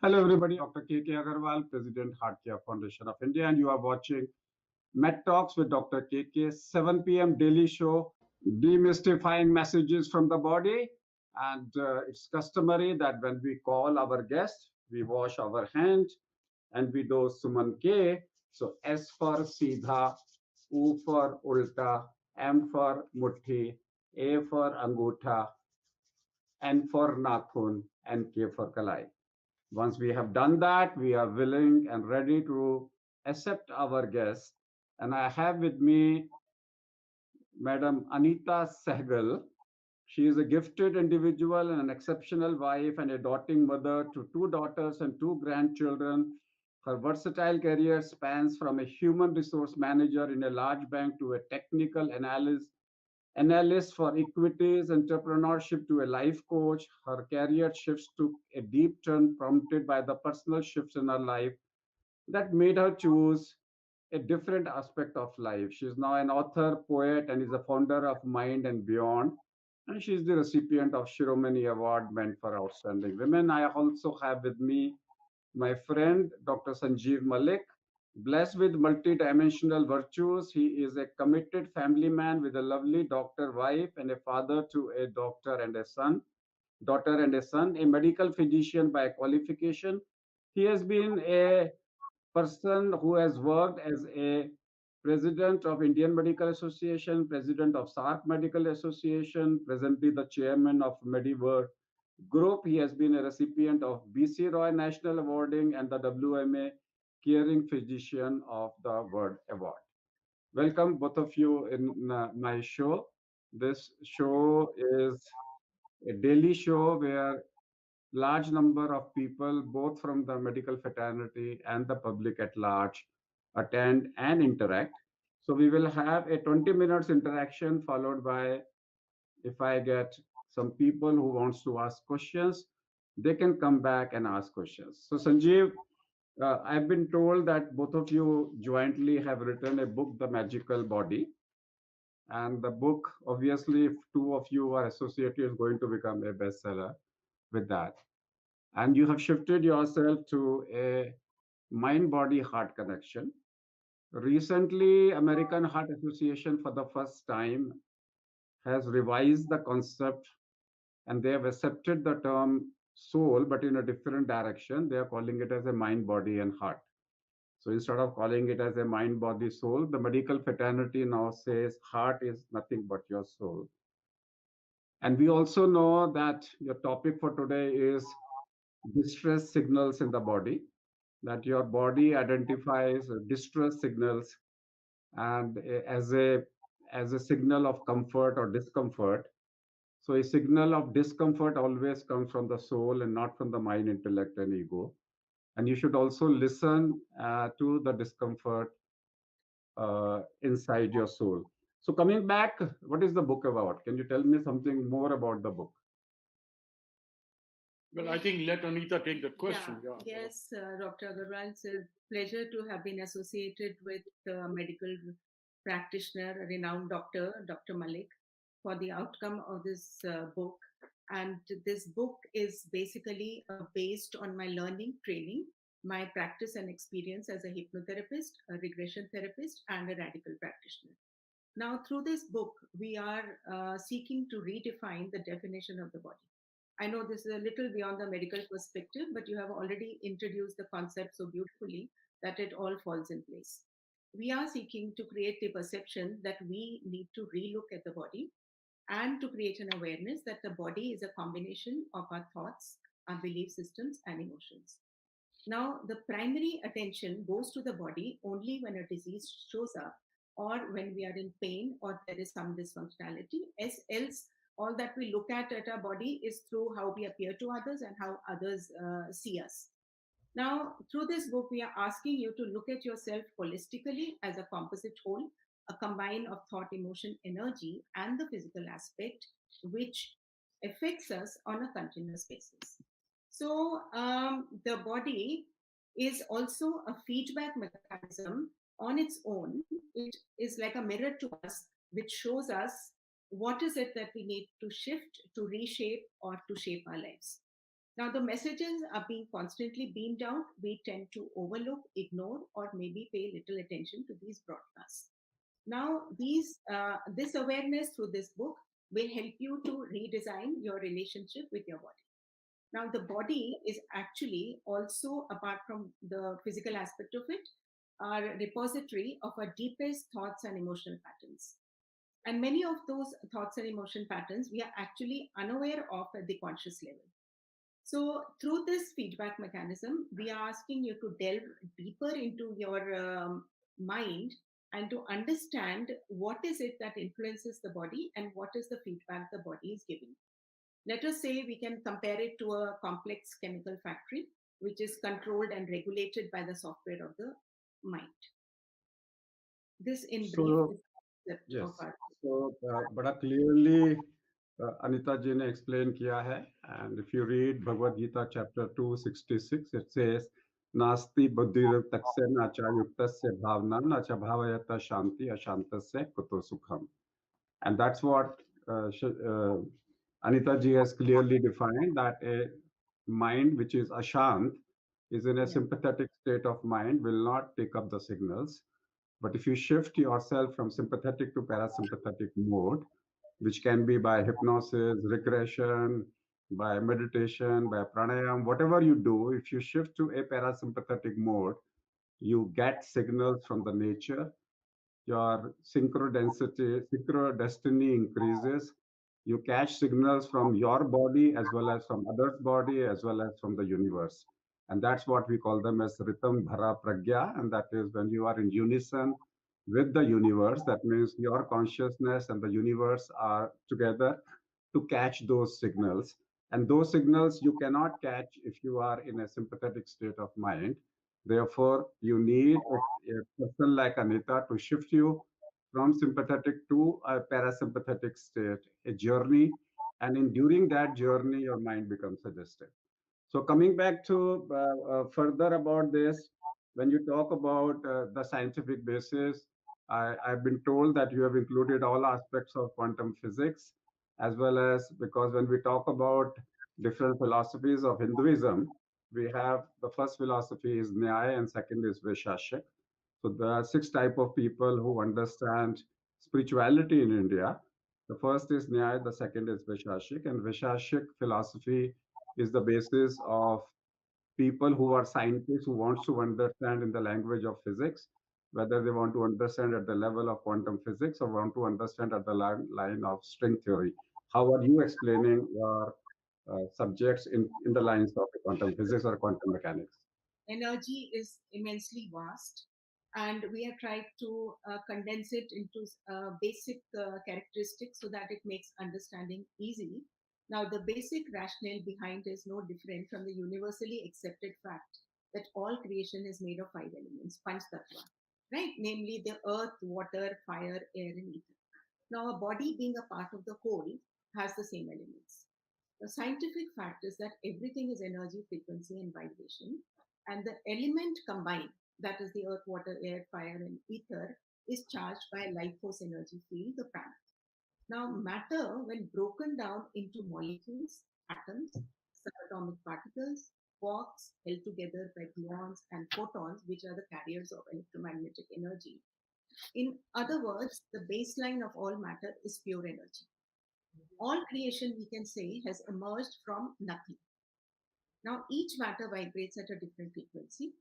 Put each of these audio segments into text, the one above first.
Hello, everybody. Dr. K. K. Agarwal, President Heart Care Foundation of India, and you are watching Medtalks with Dr. K. K. 7 p.m. daily show, demystifying messages from the body. And it's customary that when we call our guest, we wash our hands and we do Suman K. So S for Seedha, U for Ulta, M for Mutti, A for Angutha, N for Nakhun, and K for Kalai. Once we have done that, we are willing and ready to accept our guest. And I have with me Madam Anita Sagal. She is a gifted individual and an exceptional wife and a doting mother to two daughters and two grandchildren. Her versatile career spans from a human resource manager in a large bank to a technical analyst for equities entrepreneurship to a life coach. Her career shifts took a deep turn prompted by the personal shifts in her life that made her choose a different aspect of life. She is now an author, poet, and is a founder of Mind and Beyond. And she is the recipient of Shiromani Award meant for outstanding women. I also have with me my friend, Dr. Sanjeev Malik, blessed with multidimensional virtues. He is a committed family man with a lovely doctor wife and a father to a daughter and a son, a medical physician by qualification. He has been a person who has worked as a president of Indian Medical Association, president of SARC Medical Association, presently the chairman of Mediver Group. He has been a recipient of BC Roy National Awarding and the WMA Caring Physician of the World Award. Welcome, both of you, in my show. This show is a daily show where large number of people, both from the medical fraternity and the public at large, attend and interact. So we will have a 20 minutes interaction followed by, if I get some people who wants to ask questions, they can come back and ask questions. So Sanjeev, I've been told that both of you jointly have written a book, The Magical Body. And the book, obviously, if two of you are associated, is going to become a bestseller with that. And you have shifted yourself to a mind body heart connection. Recently, American Heart Association for the first time has revised the concept and they have accepted the term soul, but in a different direction. They are calling it as a mind, body, and heart. So instead of calling it as a mind, body, soul, the medical fraternity now says heart is nothing but your soul. And we also know that your topic for today is distress signals in the body, that your body identifies distress signals and as a signal of comfort or discomfort. So a signal of discomfort always comes from the soul and not from the mind, intellect, and ego. And you should also listen to the discomfort inside your soul. So coming back, what is the book about? Can you tell me something more about the book? Well, I think let Anita take that question. Yeah. Yes, Dr. Agarwal, it's a pleasure to have been associated with a medical practitioner, a renowned doctor, Dr. Malik, for the outcome of this book. And this book is basically based on my learning, training, my practice and experience as a hypnotherapist, a regression therapist, and a radical practitioner. Now, through this book, we are seeking to redefine the definition of the body. I know this is a little beyond the medical perspective, but you have already introduced the concept so beautifully that it all falls in place. We are seeking to create the perception that we need to relook at the body and to create an awareness that the body is a combination of our thoughts, our belief systems, and emotions. Now, the primary attention goes to the body only when a disease shows up or when we are in pain or there is some dysfunctionality. As else, all that we look at our body is through how we appear to others and how others see us. Now, through this book, we are asking you to look at yourself holistically as a composite whole, a combine of thought, emotion, energy, and the physical aspect, which affects us on a continuous basis. So, the body is also a feedback mechanism on its own. It is like a mirror to us, which shows us what is it that we need to shift, to reshape, or to shape our lives. Now, the messages are being constantly beamed out. We tend to overlook, ignore, or maybe pay little attention to these broadcasts. Now, this awareness through this book will help you to redesign your relationship with your body. Now, the body is actually also, apart from the physical aspect of it, our repository of our deepest thoughts and emotional patterns. And many of those thoughts and emotion patterns we are actually unaware of at the conscious level. So, through this feedback mechanism, we are asking you to delve deeper into your mind and to understand what is it that influences the body and what is the feedback the body is giving. Let us say we can compare it to a complex chemical factory, which is controlled and regulated by the software of the mind. This, in brief, So is the concept of yes, our. so बड़ा clearly Anita जी ने explain किया है, and if you read Bhagavad Gita chapter 266, it says नास्ति बुद्धिर्युक्तस्य न च युक्तस्य भावना न च भावयत शांति अशांतस्य कुतो सुखम. And that's what Anita ji has clearly defined, that a mind which is ashant is in a Yeah. sympathetic state of mind, will not take up the signals. But if you shift yourself from sympathetic to parasympathetic mode, which can be by hypnosis, regression, by meditation, by pranayam, whatever you do, if you shift to a parasympathetic mode, you get signals from the nature, your synchrodestiny increases. You catch signals from your body as well as from others' body as well as from the universe. And that's what we call them as Ritam Dhara Pragya. And that is when you are in unison with the universe. That means your consciousness and the universe are together to catch those signals. And those signals you cannot catch if you are in a sympathetic state of mind. Therefore, you need a person like Anita to shift you from sympathetic to a parasympathetic state, a journey. And in during that journey, your mind becomes suggestive. So coming back to further about this, when you talk about the scientific basis, I've been told that you have included all aspects of quantum physics, as well as because when we talk about different philosophies of Hinduism, we have the first philosophy is Nyaya and second is Vaishashik. So there are six type of people who understand spirituality in India. The first is Nyaya, the second is Vaishashik, and Vaishashik philosophy is the basis of people who are scientists who wants to understand in the language of physics, whether they want to understand at the level of quantum physics or want to understand at the line of string theory. How are you explaining your subjects in the lines of quantum physics or quantum mechanics? Energy is immensely vast, and we have tried to condense it into basic characteristics so that it makes understanding easy. Now, the basic rationale behind is no different from the universally accepted fact that all creation is made of five elements, Panch Tattva, right? Namely, the earth, water, fire, air, and ether. Now, a body being a part of the whole has the same elements. The scientific fact is that everything is energy, frequency, and vibration, and the element combined, that is the earth, water, air, fire, and ether, is charged by a life force energy field, the prana. Now, matter, when broken down into molecules, atoms, subatomic particles, quarks held together by gluons and photons, which are the carriers of electromagnetic energy. In other words, the baseline of all matter is pure energy. All creation, we can say, has emerged from nothing. Now, each matter vibrates at a different frequency.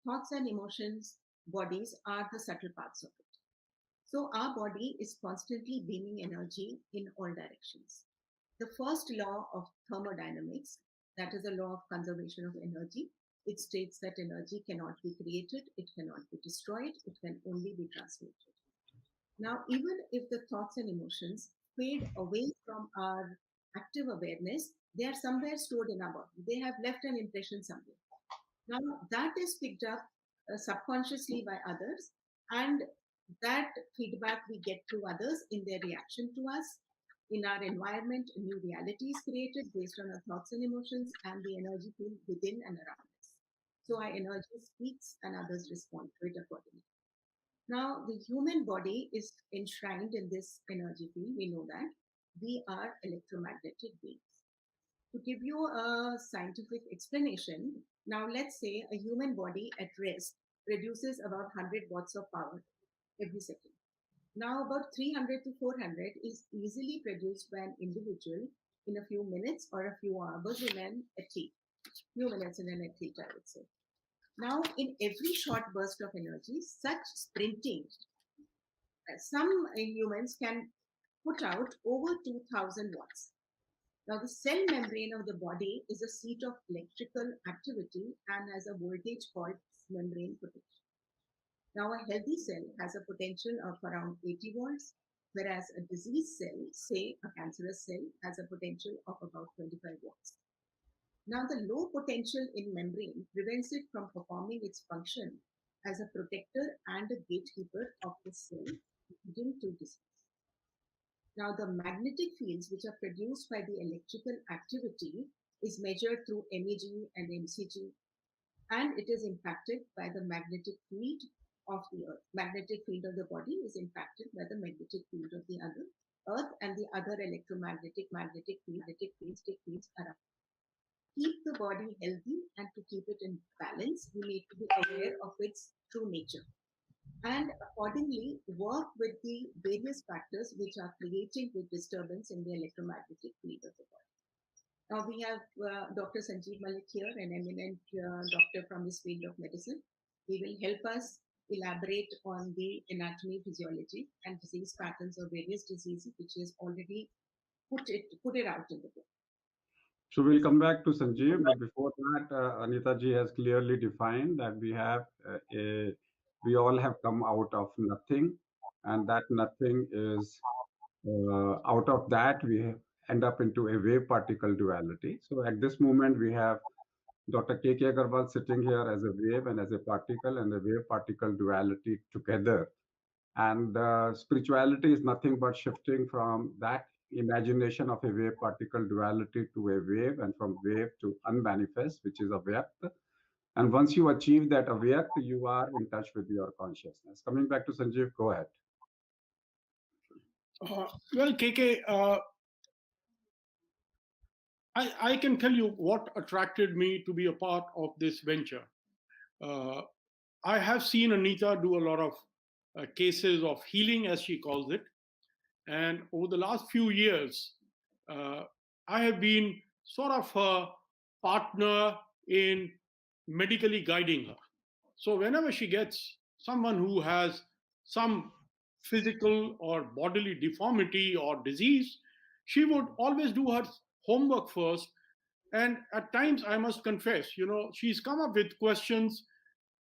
Thoughts and emotions, bodies are the subtle parts of it. So, our body is constantly beaming energy in all directions. The first law of thermodynamics, that is a law of conservation of energy, it states that energy cannot be created, it cannot be destroyed, it can only be transmitted. Now, even if the thoughts and emotions fade away from our active awareness, they are somewhere stored in our body. They have left an impression somewhere. Now, that is picked up subconsciously by others, and that feedback we get through others in their reaction to us. In our environment, a new reality is created based on our thoughts and emotions and the energy field within and around us. So, our energy speaks and others respond to it accordingly. Now, the human body is enshrined in this energy field. We know that we are electromagnetic beings. To give you a scientific explanation, now let's say a human body at rest produces about 100 watts of power every second. Now, about 300 to 400 is easily produced by an individual in a few minutes or a few hours in an athlete. Few minutes in an athlete, I would say. Now, in every short burst of energy, such sprinting, some humans can put out over 2000 watts. Now, the cell membrane of the body is a seat of electrical activity and has a voltage called membrane potential. Now, a healthy cell has a potential of around 80 volts, whereas a disease cell, say a cancerous cell, has a potential of about 25 watts. Now, the low potential in membrane prevents it from performing its function as a protector and a gatekeeper of the cell, leading to disease. Now, the magnetic fields which are produced by the electrical activity is measured through MEG and MCG, and it is impacted by the magnetic field of the Earth. Magnetic field of the body is impacted by the magnetic field of the other Earth and the other magnetic fields around. Keep the body healthy and to keep it in balance, you need to be aware of its true nature and accordingly work with the various factors which are creating the disturbance in the electromagnetic field of the body. Now we have Dr. Sanjeev Malik here, an eminent doctor from this field of medicine. He will help us elaborate on the anatomy, physiology, and disease patterns of various diseases, which he has already put it out in the book. So we'll come back to Sanjeev, but before that, Anita ji has clearly defined that we all have come out of nothing, and that nothing is out of that we end up into a wave particle duality. So at this moment, we have Dr. K.K. Agarwal sitting here as a wave and as a particle, and the wave particle duality together. And spirituality is nothing but shifting from that imagination of a wave particle duality to a wave, and from wave to unmanifest, which is avyakt. And once you achieve that avyakt, you are in touch with your consciousness. Coming back to Sanjeev, go ahead. Well, KK, I can tell you what attracted me to be a part of this venture. I have seen Anita do a lot of cases of healing, as she calls it. And over the last few years, I have been sort of her partner in medically guiding her. So whenever she gets someone who has some physical or bodily deformity or disease, she would always do her homework first. And at times, I must confess, she's come up with questions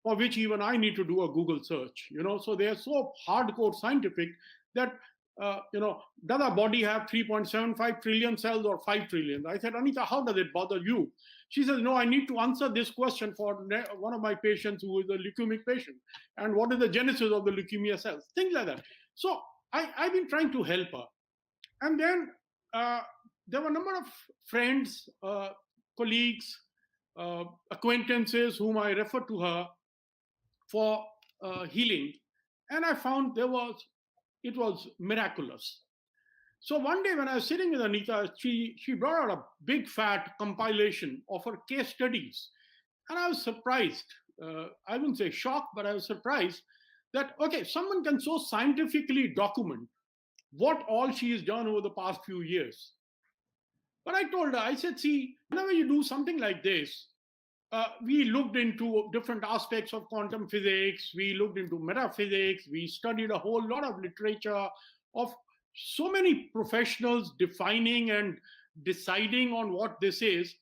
for which even I need to do a Google search, so they are so hardcore scientific that, does our body have 3.75 trillion cells or 5 trillion? I said, Anita, how does it bother you? She says, no, I need to answer this question for one of my patients who is a leukemic patient. And what is the genesis of the leukemia cells? Things like that. So I've been trying to help her. And then there were a number of friends, colleagues, acquaintances whom I referred to her for healing. And I found it was miraculous. So one day when I was sitting with Anita, she brought out a big fat compilation of her case studies. And I was surprised. I wouldn't say shocked, but I was surprised that, okay, someone can so scientifically document what all she has done over the past few years. But I told her, I said, see, whenever you do something like this, we looked into different aspects of quantum physics, we looked into metaphysics, we studied a whole lot of literature of so many professionals defining and deciding on what this is.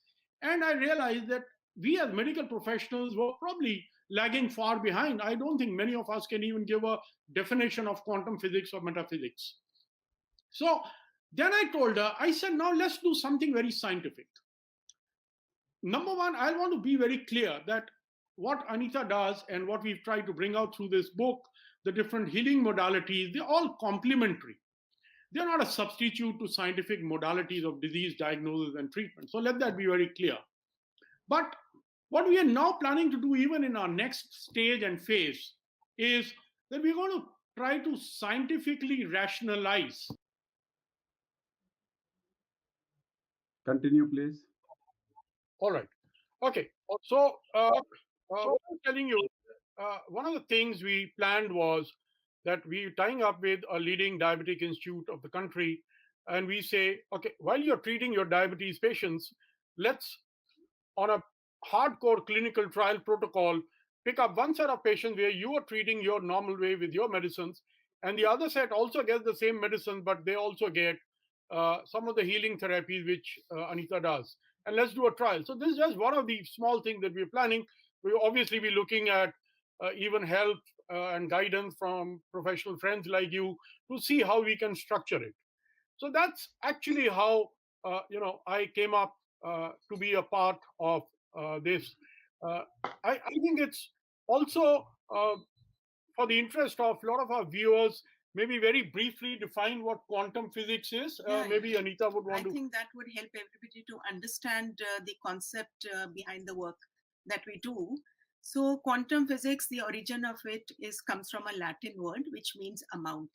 And I realized that we as medical professionals were probably lagging far behind. I don't think many of us can even give a definition of quantum physics or metaphysics. So then I told her, I said, now let's do something very scientific. Number one, I want to be very clear that what Anita does and what we've tried to bring out through this book, the different healing modalities, they're all complementary. They're not a substitute to scientific modalities of disease diagnosis and treatment. So let that be very clear. But what we are now planning to do, even in our next stage and phase, is that we're going to try to scientifically rationalize. Continue, please. All right. Okay. So, what I'm telling you, one of the things we planned was that we tying up with a leading diabetic institute of the country, and we say, okay, while you're treating your diabetes patients, let's on a hardcore clinical trial protocol pick up one set of patients where you are treating your normal way with your medicines, and the other set also gets the same medicine, but they also get some of the healing therapies which Anita does. And let's do a trial. So this is just one of the small things that we're planning. We obviously be looking at even help and guidance from professional friends like you to see how we can structure it. So that's actually how I came up to be a part of this. I think it's also for the interest of a lot of our viewers, maybe very briefly define what quantum physics is. Maybe Anita would want I to. think that would help everybody to understand the concept behind the work that we do. So, quantum physics, the origin of it comes from a Latin word which means amount,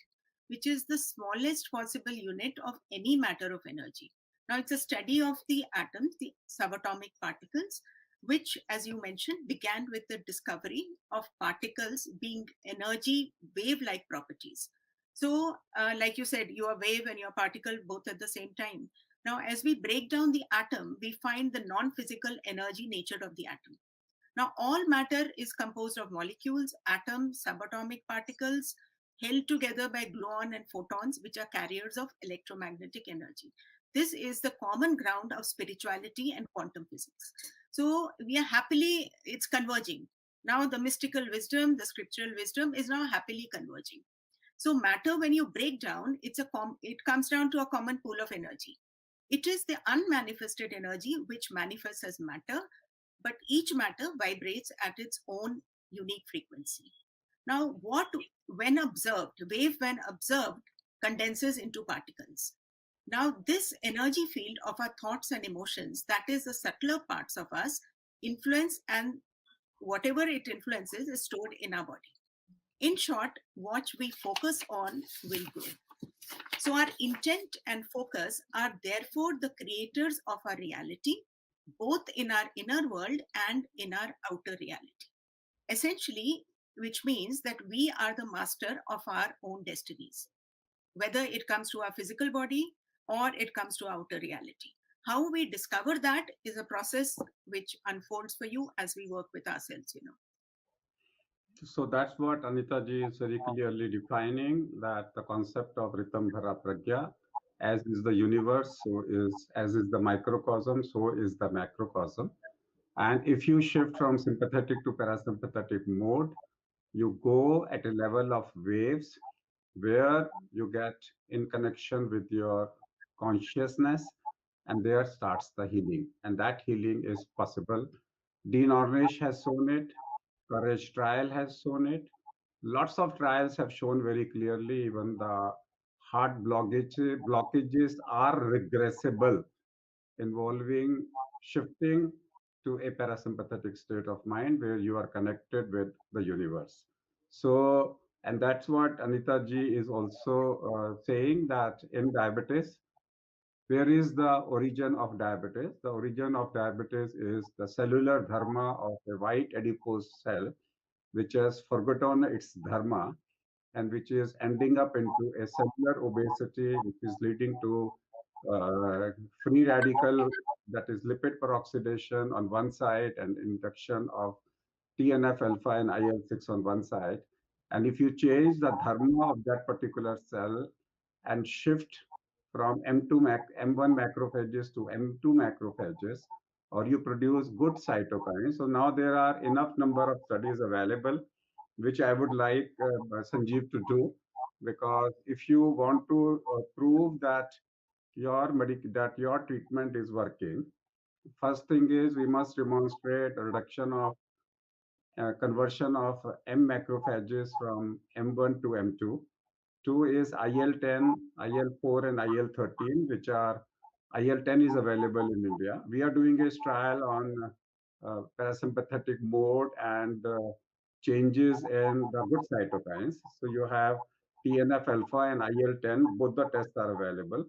which is the smallest possible unit of any matter of energy. Now, it's a study of the atoms, the subatomic particles, which, as you mentioned, began with the discovery of particles being energy wave like properties. So, like you said, you are wave and your particle both at the same time. Now, as we break down the atom, we find the non physical energy nature of the atom. Now, all matter is composed of molecules, atoms, subatomic particles held together by gluon and photons, which are carriers of electromagnetic energy. This is the common ground of spirituality and quantum physics. So, we are happily, it's converging. Now, the mystical wisdom, the scriptural wisdom is now happily converging. So matter, when you break down, it comes down to a common pool of energy. It is the unmanifested energy which manifests as matter, but each matter vibrates at its own unique frequency. Now, when observed, wave when observed, condenses into particles. Now, this energy field of our thoughts and emotions, that is the subtler parts of us, influence, and whatever it influences is stored in our body. In short, what we focus on will grow. So, our intent and focus are therefore the creators of our reality, both in our inner world and in our outer reality. Essentially, which means that we are the master of our own destinies, whether it comes to our physical body or it comes to outer reality. How we discover that is a process which unfolds for you as we work with ourselves. So that's what Anita ji is very clearly defining, that the concept of Ritambhara Pragya, as is the universe, so is as is the microcosm, so is the macrocosm. And if you shift from sympathetic to parasympathetic mode, you go at a level of waves where you get in connection with your consciousness, and there starts the healing. And that healing is possible. Dean Ornish has shown it, Courage Trial has shown it. Lots of trials have shown very clearly even the blockages are regressible, involving shifting to a parasympathetic state of mind where you are connected with the universe. So, and that's what Anita ji is also saying, that in diabetes, where is the origin of diabetes? The origin of diabetes is the cellular dharma of a white adipose cell, which has forgotten its dharma and which is ending up into a cellular obesity, which is leading to free radical, that is lipid peroxidation on one side and induction of TNF alpha and IL-6 on one side. And if you change the dharma of that particular cell and shift from M1 macrophages to M2 macrophages, or you produce good cytokines. So now there are enough number of studies available, which I would like Sanjeev to do, because if you want to prove that that your treatment is working, first thing is we must demonstrate a reduction of conversion of M macrophages from M1 to M2. Two is IL-10, IL-4, and IL-13, which are IL-10 is available in India. We are doing a trial on parasympathetic mode and changes in the good cytokines. So you have TNF alpha and IL-10, both the tests are available.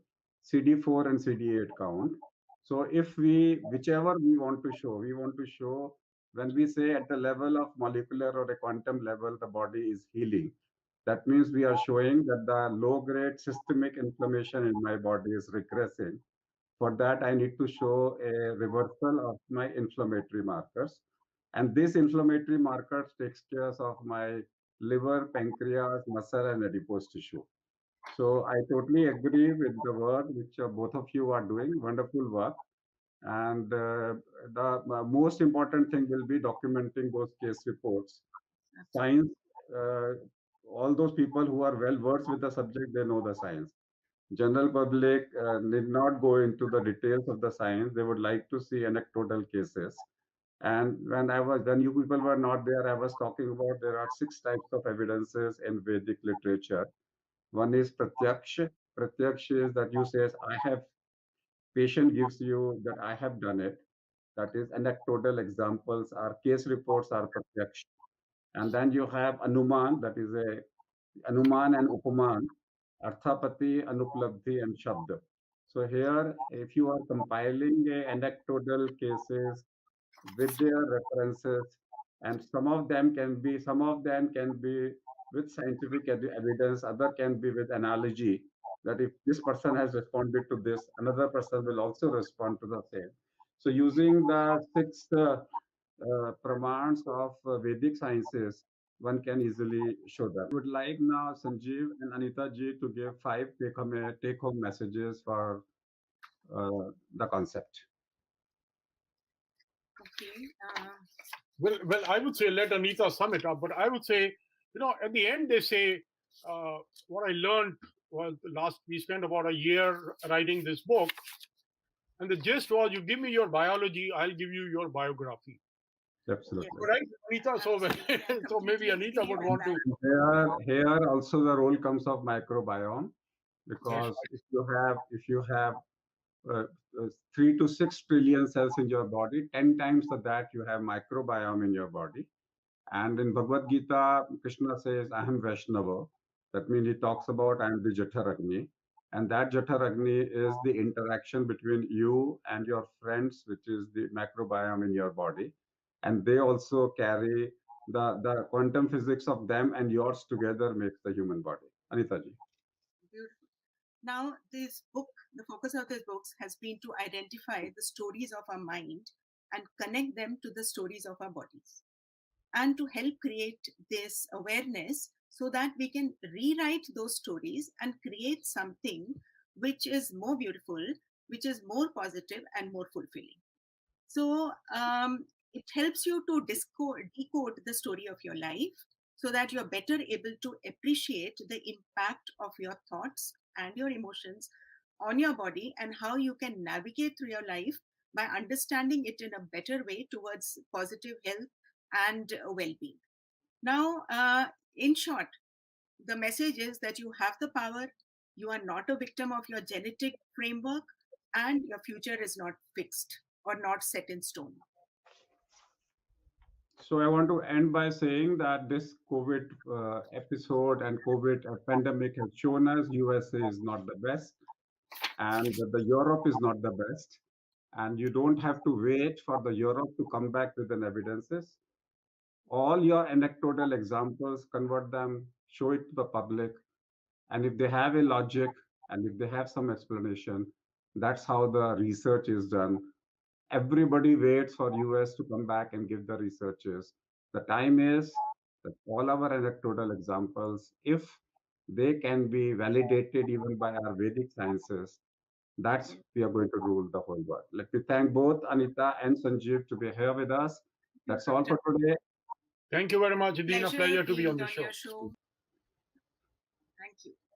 CD4 and CD8 count. So if whichever we want to show when we say at the level of molecular or a quantum level, the body is healing. That means we are showing that the low grade systemic inflammation in my body is regressing. For that, I need to show a reversal of my inflammatory markers. And these inflammatory markers takes care of my liver, pancreas, muscle, and adipose tissue. So I totally agree with the work which both of you are doing, wonderful work. And the most important thing will be documenting those case reports. Science, uh, all those people who are well versed with the subject, they know the science. General public need not go into the details of the science. They would like to see anecdotal cases. And when you people were not there, I was talking about there are 6 types of evidences in Vedic literature. One is pratyaksh. Pratyaksh is that you says, I have, patient gives you that I have done it. That is anecdotal examples. Our case reports are pratyaksh. And then you have Anuman, that is a Anuman and Upaman, Arthapati, Anuplabdhi, and Shabda. So here, if you are compiling anecdotal cases with their references, and some of them can be with scientific evidence, other can be with analogy, that if this person has responded to this, another person will also respond to the same. So using the 6 pramans of Vedic sciences, one can easily show that. I would like now Sanjeev and Anita ji to give 5 take home messages for the concept. Okay. Well, I would say let Anita sum it up, but I would say, at the end they say, what I learned was we spent about a year writing this book, and the gist was, you give me your biology, I'll give you your biography. Absolutely. Right, Anita? So, so maybe completely Anita agree would with want that. to. Here also the role comes of microbiome, because if you have uh, 3 to 6 trillion cells in your body, 10 times of that you have microbiome in your body. And in Bhagavad Gita, Krishna says, I am Vaishnava. That means he talks about I am the Jataragni. And that Jataragni is the interaction between you and your friends, which is the microbiome in your body. And they also carry the quantum physics of them and yours together makes the human body. Anita ji. Beautiful. Now, this book, the focus of this book has been to identify the stories of our mind and connect them to the stories of our bodies, and to help create this awareness so that we can rewrite those stories and create something which is more beautiful, which is more positive and more fulfilling. So it helps you to decode the story of your life so that you're better able to appreciate the impact of your thoughts and your emotions on your body, and how you can navigate through your life by understanding it in a better way towards positive health and well-being. Now, in short, the message is that you have the power, you are not a victim of your genetic framework, and your future is not fixed or not set in stone. So I want to end by saying that this COVID episode and COVID pandemic has shown us USA is not the best, and the Europe is not the best. And you don't have to wait for the Europe to come back with an evidences. All your anecdotal examples, convert them, show it to the public, and if they have a logic and if they have some explanation, that's how the research is done. Everybody waits for US to come back and give the researches. The time is that all our anecdotal examples, if they can be validated even by our Vedic sciences, that's we are going to rule the whole world. Let me thank both Anita and Sanjeev to be here with us. That's all for today. Thank you very much. It's been a pleasure to be being on the on show. your show. Thank you.